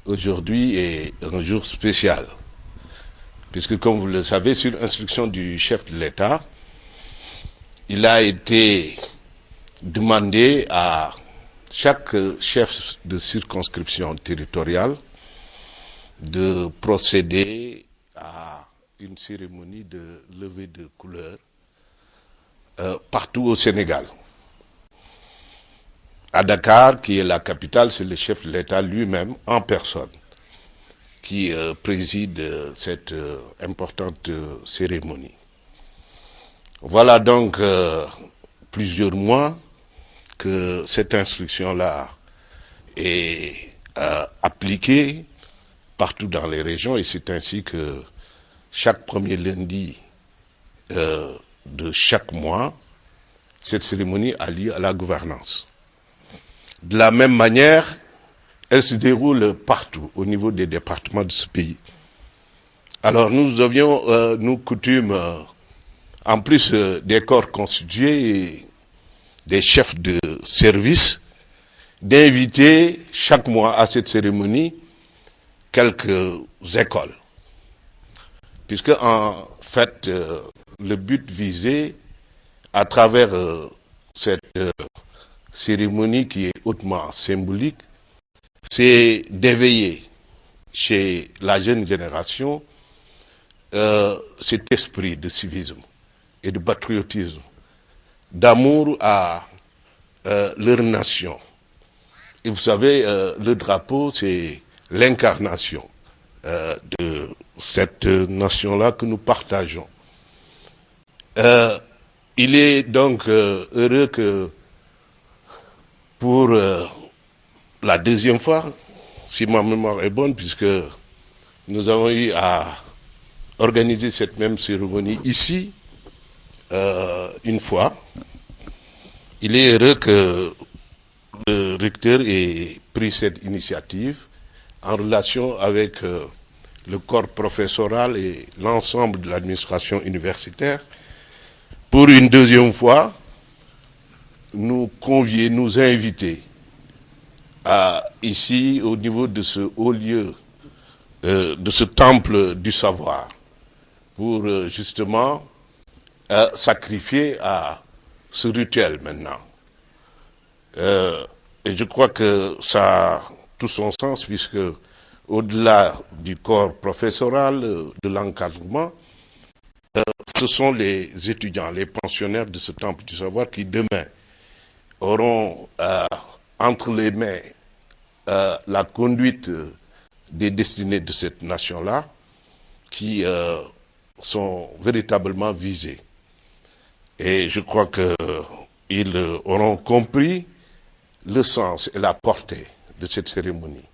aujourd'hui est un jour spécial, puisque comme vous le savez, sur instruction du chef de l'État, il a été demandé à chaque chef de circonscription territoriale de procéder à une cérémonie de levée de couleur partout au Sénégal. À Dakar, qui est la capitale, c'est le chef de l'État lui-même, en personne, qui préside cette importante cérémonie. Voilà donc plusieurs mois que cette instruction-là est appliquée partout dans les régions, et c'est ainsi que chaque premier lundi de chaque mois, cette cérémonie a lieu à la gouvernance. De la même manière, elle se déroule partout, au niveau des départements de ce pays. Alors nous avions, nous, coutume, en plus des corps constitués et des chefs de service, d'inviter chaque mois à cette cérémonie quelques écoles. Puisque en fait, le but visé à travers cette cérémonie qui est hautement symbolique, c'est d'éveiller chez la jeune génération cet esprit de civisme et de patriotisme, d'amour à leur nation. Et vous savez, le drapeau, c'est l'incarnation de cette nation-là que nous partageons. Il est donc heureux que pour la deuxième fois, si ma mémoire est bonne, puisque nous avons eu à organiser cette même cérémonie ici, une fois, il est heureux que le recteur ait pris cette initiative en relation avec le corps professoral et l'ensemble de l'administration universitaire pour une deuxième fois nous convier, nous inviter ici au niveau de ce haut lieu, de ce temple du savoir, pour justement sacrifier à ce rituel maintenant. Et je crois que ça a tout son sens, puisque au-delà du corps professoral, de l'encadrement, ce sont les étudiants, les pensionnaires de ce temple du savoir qui demain auront entre les mains la conduite des destinées de cette nation-là, qui sont véritablement visés. Et je crois qu'ils auront compris le sens et la portée de cette cérémonie.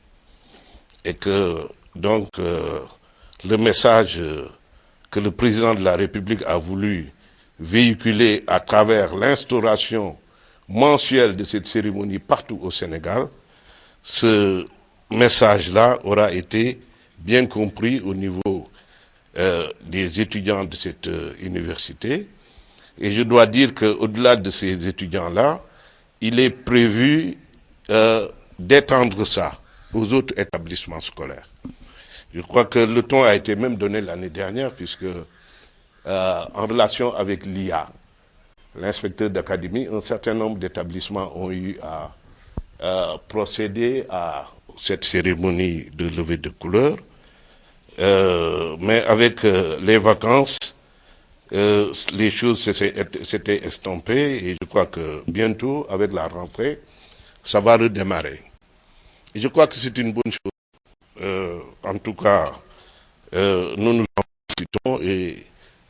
Et que donc le message que le président de la République a voulu véhiculer à travers l'instauration mensuelle de cette cérémonie partout au Sénégal, ce message-là aura été bien compris au niveau des étudiants de cette université. Et je dois dire qu'au-delà de ces étudiants-là, il est prévu d'étendre ça aux autres établissements scolaires. Je crois que le ton a été même donné l'année dernière, puisque en relation avec l'IA, l'inspecteur d'académie, un certain nombre d'établissements ont eu à procéder à cette cérémonie de levée de couleur. Mais avec les vacances, les choses s'étaient estompées, et je crois que bientôt, avec la rentrée, ça va redémarrer. Et je crois que c'est une bonne chose. En tout cas, nous nous en félicitons et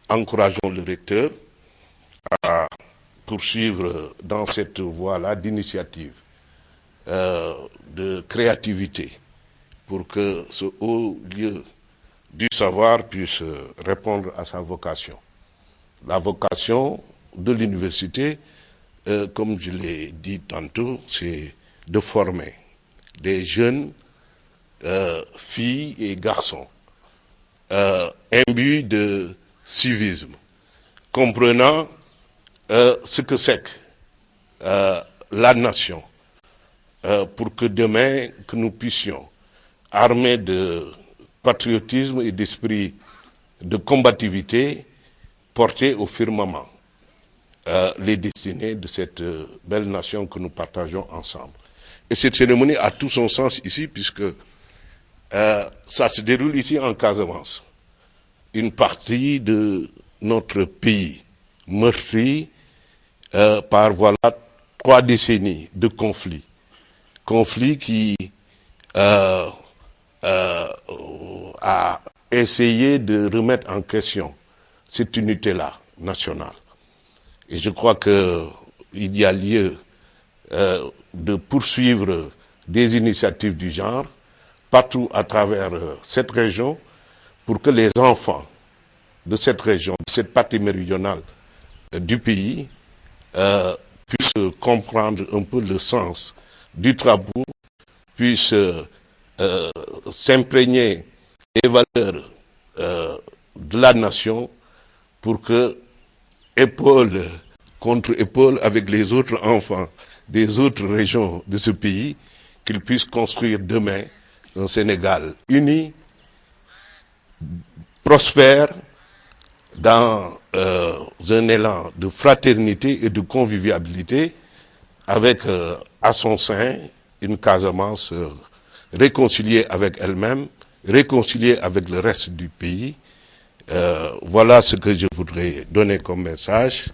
encourageons le recteur à poursuivre dans cette voie-là d'initiative, de créativité, pour que ce haut lieu du savoir puisse répondre à sa vocation. La vocation de l'université, comme je l'ai dit tantôt, c'est de former des jeunes filles et garçons imbus de civisme, comprenant ce que c'est que la nation, pour que demain, que nous puissions armé de patriotisme et d'esprit de combativité, porter au firmament les destinées de cette belle nation que nous partageons ensemble. Et cette cérémonie a tout son sens ici, puisque ça se déroule ici en Casamance. Une partie de notre pays meurtri par, voilà, 3 décennies de conflits. Conflits qui a essayé de remettre en question cette unité-là nationale. Et je crois qu'il y a lieu de poursuivre des initiatives du genre partout à travers cette région pour que les enfants de cette région, de cette partie méridionale du pays, puissent comprendre un peu le sens du Trabout, puissent s'imprégner des valeurs de la nation pour que, épaule contre épaule avec les autres enfants des autres régions de ce pays, qu'ils puissent construire demain un Sénégal uni, prospère, dans un élan de fraternité et de convivialité, avec à son sein une Casamance réconciliée avec elle-même, réconciliée avec le reste du pays. Voilà ce que je voudrais donner comme message.